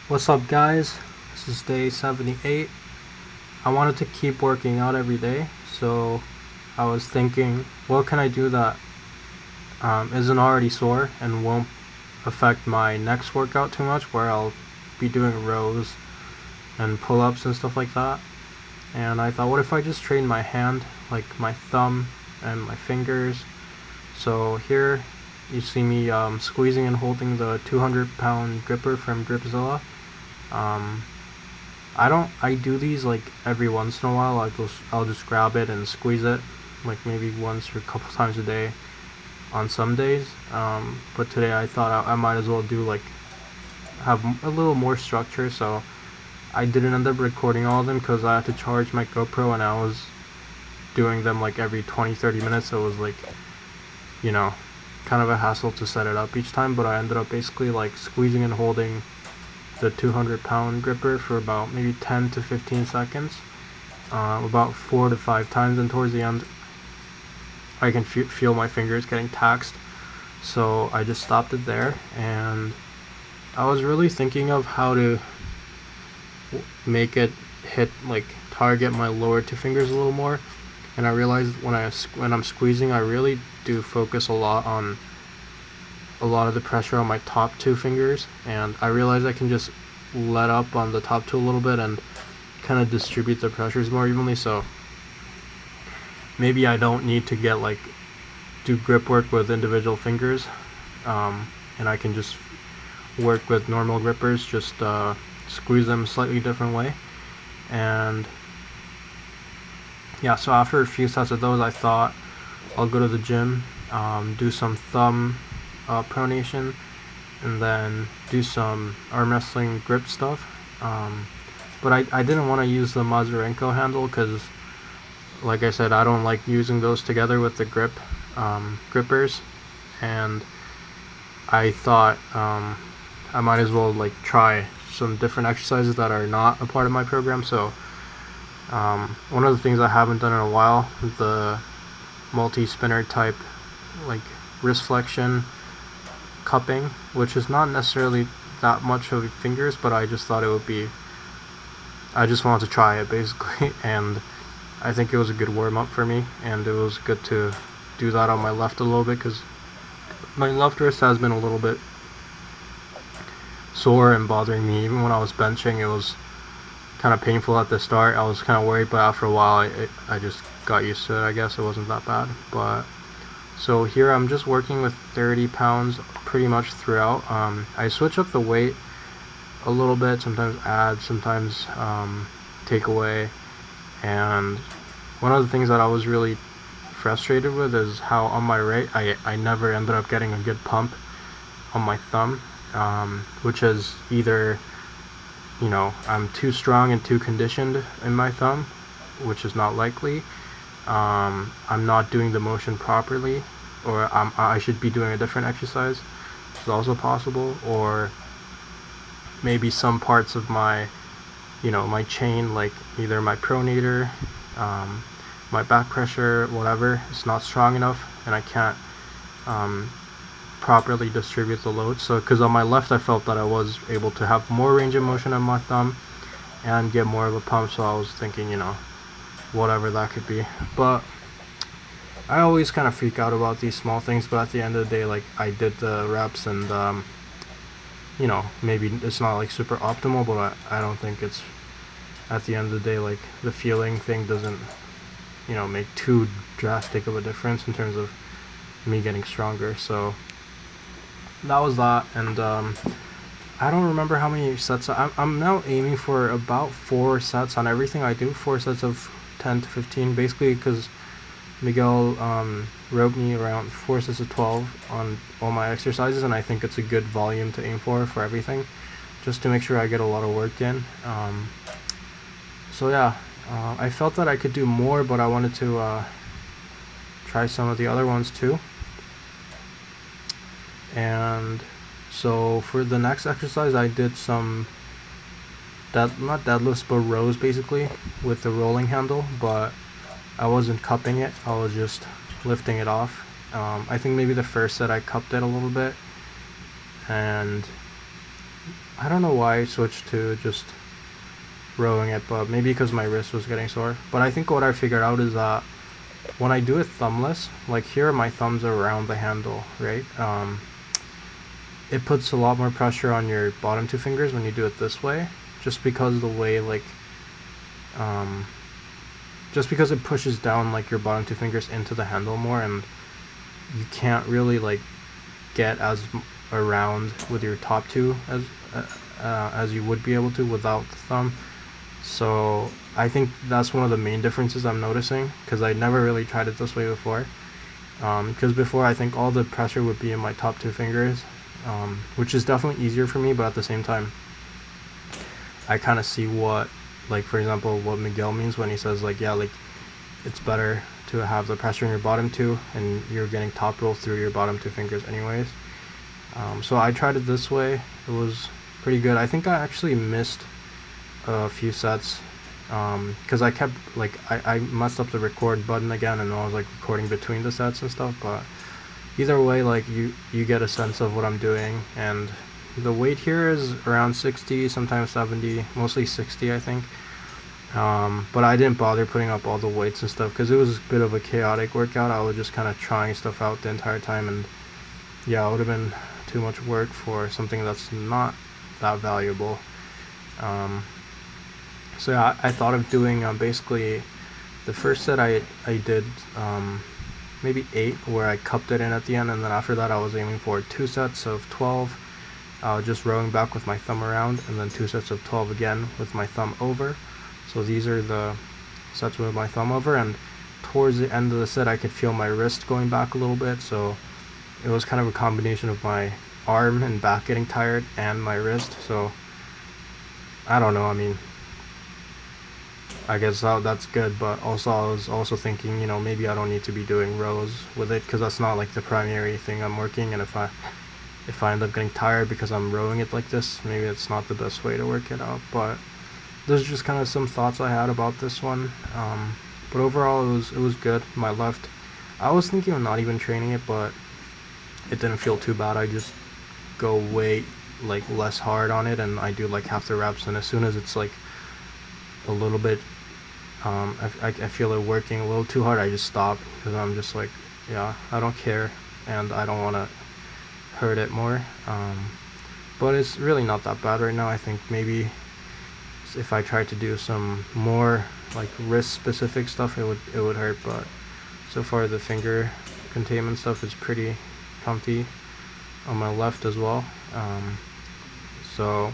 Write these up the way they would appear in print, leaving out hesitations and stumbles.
What's up, guys? This is day 78. I wanted to keep working out every day, so I was thinking, what can I do that isn't already sore and won't affect my next workout too much, where I'll be doing rows and pull-ups and stuff like that. And I thought, what if I just train my hand, like my thumb and my fingers? So here you see me squeezing and holding the 200-pound gripper from Gripzilla. I do these like every once in a while. I'll just grab it and squeeze it, like maybe once or a couple times a day on some days. But today I thought I might as well do like have a little more structure, so I didn't end up recording all of them because I had to charge my GoPro and I was doing them like every 20-30 minutes, so it was like, kind of a hassle to set it up each time. But I ended up basically like squeezing and holding the 200-pound gripper for about maybe 10 to 15 seconds, about 4 to 5 times, and towards the end I can feel my fingers getting taxed, so I just stopped it there. And I was really thinking of how to make it target my lower two fingers a little more, and I realized when I'm squeezing, I really do focus a lot of the pressure on my top two fingers, and I realized I can just let up on the top two a little bit and kind of distribute the pressures more evenly. So maybe I don't need to do grip work with individual fingers, and I can just work with normal grippers, just squeeze them a slightly different way. And yeah, so after a few sets of those, I thought I'll go to the gym, do some thumb pronation, and then do some arm wrestling grip stuff. But I didn't want to use the Mazurenko handle because, like I said, I don't like using those together with the grippers, and I thought I might as well try some different exercises that are not a part of my program. So one of the things I haven't done in a while is the multi-spinner type wrist flexion cupping, which is not necessarily that much of fingers, but I just thought I just wanted to try it basically, and I think it was a good warm-up for me, and it was good to do that on my left a little bit because my left wrist has been a little bit sore and bothering me. Even when I was benching, it was kind of painful at the start. I was kind of worried, but after a while I just got used to it. I guess it wasn't that bad. But so here I'm just working with 30 pounds pretty much throughout. I switch up the weight a little bit, sometimes add, sometimes take away. And one of the things that I was really frustrated with is how on my right I never ended up getting a good pump on my thumb, which is either I'm too strong and too conditioned in my thumb, which is not likely. I'm not doing the motion properly, or I should be doing a different exercise, which is also possible. Or maybe some parts of my my chain, like either my pronator, my back pressure, whatever, is not strong enough, and I can't properly distribute the load. So because on my left I felt that I was able to have more range of motion on my thumb and get more of a pump, so I was thinking whatever that could be. But I always kind of freak out about these small things, but at the end of the day, I did the reps, and maybe it's not super optimal, but I don't think it's, at the end of the day, the feeling thing doesn't make too drastic of a difference in terms of me getting stronger. So that was that. And I don't remember how many sets. I'm now aiming for about 4 sets on everything I do, 4 sets of 10 to 15, basically, because Miguel wrote me around 4 sets of 12 on all my exercises, and I think it's a good volume to aim for everything, just to make sure I get a lot of work in. So yeah, I felt that I could do more, but I wanted to try some of the other ones too. And so for the next exercise, I did some not deadlifts, but rows basically with the rolling handle, but I wasn't cupping it, I was just lifting it off. I think maybe the first set I cupped it a little bit, and I don't know why I switched to just rowing it, but maybe because my wrist was getting sore. But I think what I figured out is that when I do it thumbless, like here my thumbs are around the handle, right? It puts a lot more pressure on your bottom two fingers when you do it this way, just because the way um, just because it pushes down like your bottom two fingers into the handle more, and you can't really like get around with your top two as you would be able to without the thumb. So I think that's one of the main differences I'm noticing, because I never really tried it this way before. Because before I think all the pressure would be in my top two fingers, which is definitely easier for me, but at the same time I kind of see what, like for example, what Miguel means when he says like, yeah, like it's better to have the pressure in your bottom two and you're getting top roll through your bottom two fingers anyways. So I tried it this way. It was pretty good. I think I actually missed a few sets because I kept like I messed up the record button again, and I was like recording between the sets and stuff. But either way, like you get a sense of what I'm doing, and the weight here is around 60, sometimes 70, mostly 60 I think. But I didn't bother putting up all the weights and stuff because it was a bit of a chaotic workout. I was just kind of trying stuff out the entire time, and yeah, it would have been too much work for something that's not that valuable. So yeah, I thought of doing basically the first set I did maybe 8, where I cupped it in at the end, and then after that I was aiming for 2 sets of 12, just rowing back with my thumb around, and then 2 sets of 12 again with my thumb over. So these are the sets with my thumb over, and towards the end of the set I could feel my wrist going back a little bit, so it was kind of a combination of my arm and back getting tired and my wrist. So I don't know, I mean, I guess that's good, but also I was also thinking, you know, maybe I don't need to be doing rows with it, because that's not like the primary thing I'm working, and if I end up getting tired because I'm rowing it like this, maybe it's not the best way to work it out. But there's just kind of some thoughts I had about this one. But overall it was good. My left, I was thinking of not even training it, but it didn't feel too bad. I just go way like less hard on it, and I do like half the reps, and as soon as it's like a little bit I feel it working a little too hard, I just stop, because I'm just like, yeah, I don't care and I don't want to hurt it more. But it's really not that bad right now. I think maybe if I tried to do some more like wrist specific stuff, it would hurt, but so far the finger containment stuff is pretty comfy on my left as well. So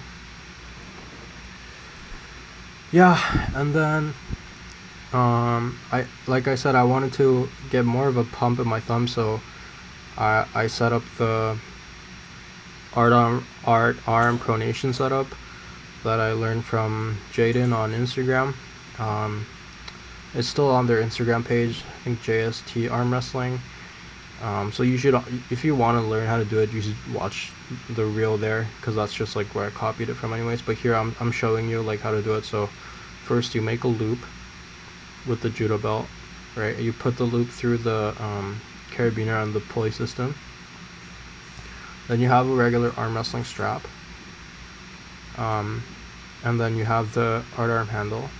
yeah, and then like I said, I wanted to get more of a pump in my thumb, so I set up the arm pronation setup that I learned from Jaden on Instagram. It's still on their Instagram page, I think JST Armwrestling. So you should, if you want to learn how to do it, you should watch the reel there, because that's just like where I copied it from anyways. But here I'm showing you like how to do it. So first you make a loop with the judo belt, right? You put the loop through the carabiner on the pulley system. Then you have a regular arm wrestling strap, and then you have the arm handle.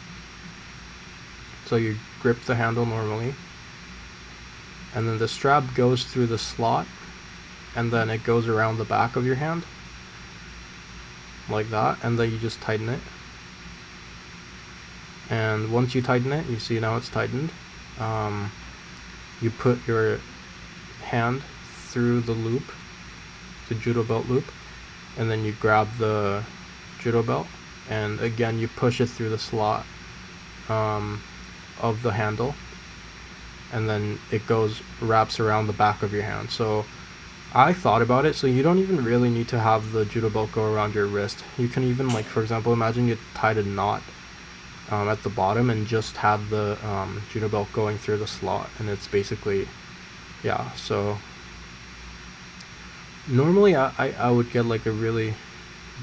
So you grip the handle normally, and then the strap goes through the slot, and then it goes around the back of your hand like that, and then you just tighten it. And once you tighten it, you see now it's tightened. You put your hand through the loop, the judo belt loop, and then you grab the judo belt, and again you push it through the slot of the handle, and then it wraps around the back of your hand. So I thought about it, so you don't even really need to have the judo belt go around your wrist. You can even, like, for example, imagine you tied a knot at the bottom and just have the judo belt going through the slot, and it's basically, yeah. So normally I would get like a really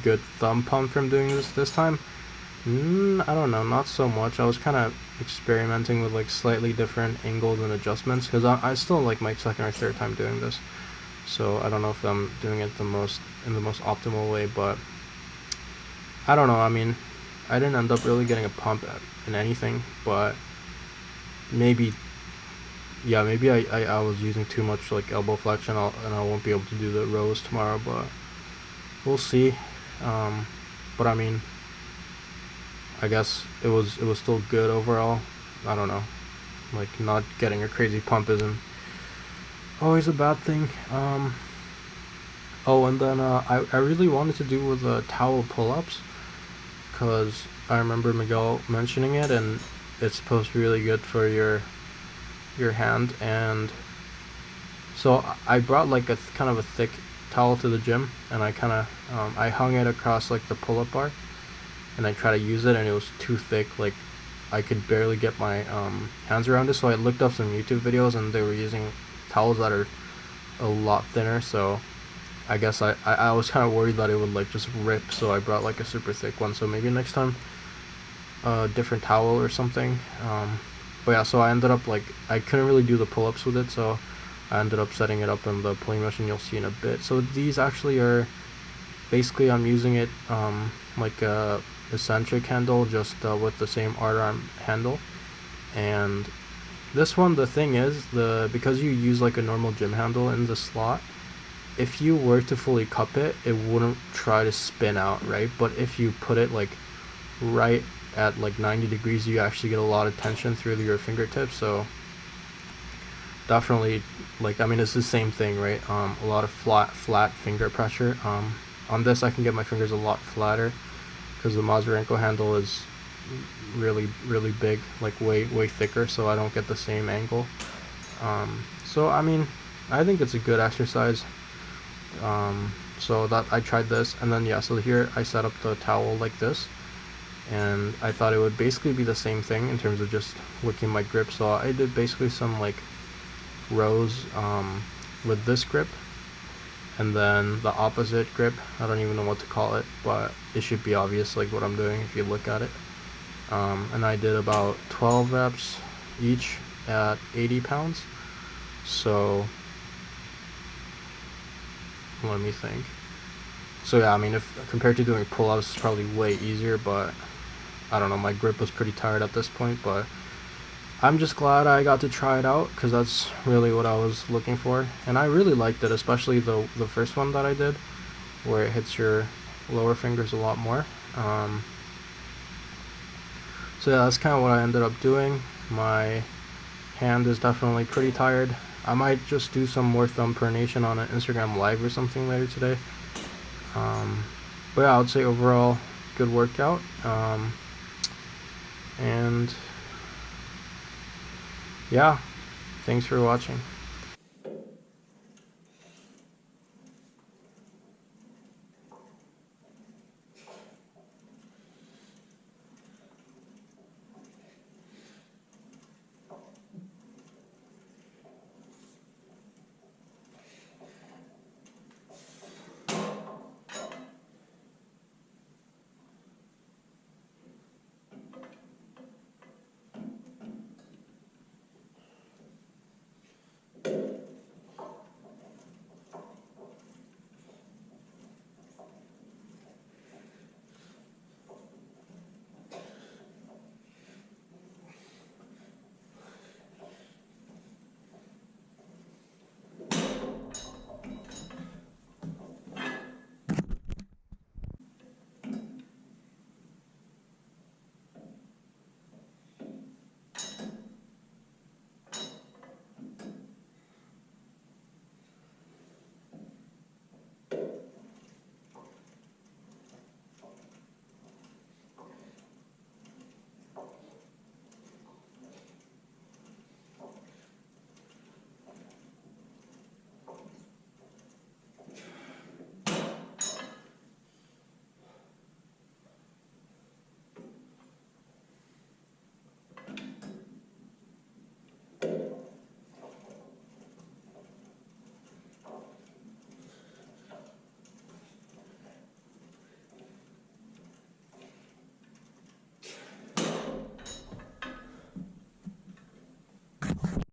good thumb pump from doing this time. I don't know, not so much. I was kind of experimenting with like slightly different angles and adjustments, because I still like my second or third time doing this, so I don't know if I'm doing it in the most optimal way. But I don't know. I mean, I didn't end up really getting a pump in anything, but maybe, yeah, maybe I was using too much like elbow flexion, and I won't be able to do the rows tomorrow, but we'll see. But I mean, I guess it was still good overall. I don't know. Like, not getting a crazy pump isn't always a bad thing. Oh, and then I really wanted to do with towel pull-ups, because I remember Miguel mentioning it, and it's supposed to be really good for your hand. And so I brought like a kind of a thick towel to the gym, and I kind of I hung it across like the pull-up bar, and I tried to use it, and it was too thick. Like, I could barely get my hands around it. So I looked up some YouTube videos, and they were using towels that are a lot thinner. So I guess I was kind of worried that it would like just rip, so I brought like a super thick one. So maybe next time a different towel or something. But yeah, so I ended up like, I couldn't really do the pull-ups with it, so I ended up setting it up in the pulling machine. You'll see in a bit. So these actually are basically, I'm using it like a eccentric handle, just with the same arm handle. And this one, the thing is, because you use like a normal gym handle in the slot, if you were to fully cup it, it wouldn't try to spin out, right? But if you put it like right at like 90 degrees, you actually get a lot of tension through your fingertips. So definitely, like, I mean, it's the same thing, right? A lot of flat finger pressure. On this, I can get my fingers a lot flatter, because the Mazurenko handle is really big, like way thicker, so I don't get the same angle. So I mean, I think it's a good exercise. So that I tried this, and then yeah, so here I set up the towel like this, and I thought it would basically be the same thing in terms of just working my grip. So I did basically some like rows with this grip, and then the opposite grip. I don't even know what to call it, but it should be obvious like what I'm doing if you look at it. And I did about 12 reps each at 80 pounds. So let me think. So yeah, I mean, if compared to doing pull-ups, it's probably way easier, but I don't know, my grip was pretty tired at this point. But I'm just glad I got to try it out, because that's really what I was looking for, and I really liked it, especially the first one that I did, where it hits your lower fingers a lot more. So yeah, that's kind of what I ended up doing. My hand is definitely pretty tired. I might just do some more thumb pronation on an Instagram live or something later today. But yeah, I would say overall good workout. And yeah, thanks for watching.